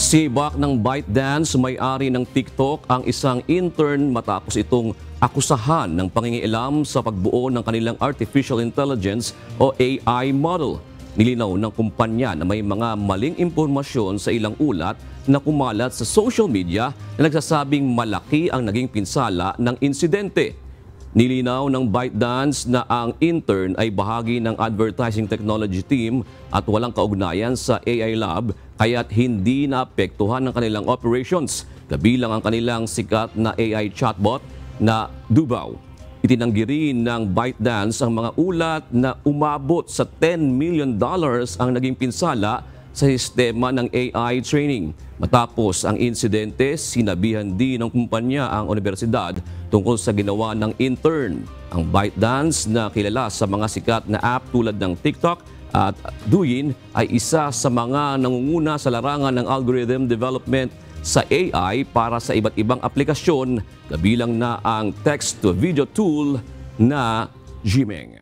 Sibak ng ByteDance, may-ari ng TikTok, ang isang intern matapos itong akusahan ng pangingialam sa pagbuo ng kanilang artificial intelligence o AI model. Nilinaw ng kumpanya na may mga maling impormasyon sa ilang ulat na kumalat sa social media na nagsasabing malaki ang naging pinsala ng insidente. Nilinaw ng ByteDance na ang intern ay bahagi ng advertising technology team at walang kaugnayan sa AI lab kaya't hindi naapektuhan ng kanilang operations, kabilang ang kanilang sikat na AI chatbot na Dubaw. Itinanggi rin ng ByteDance ang mga ulat na umabot sa $10 million ang naging pinsala sa sistema ng AI training. Matapos ang insidente, sinabihan din ng kumpanya ang universidad tungkol sa ginawa ng intern. Ang ByteDance na kilala sa mga sikat na app tulad ng TikTok at Douyin ay isa sa mga nangunguna sa larangan ng algorithm development sa AI para sa iba't ibang aplikasyon, kabilang na ang text-to-video tool na Gming.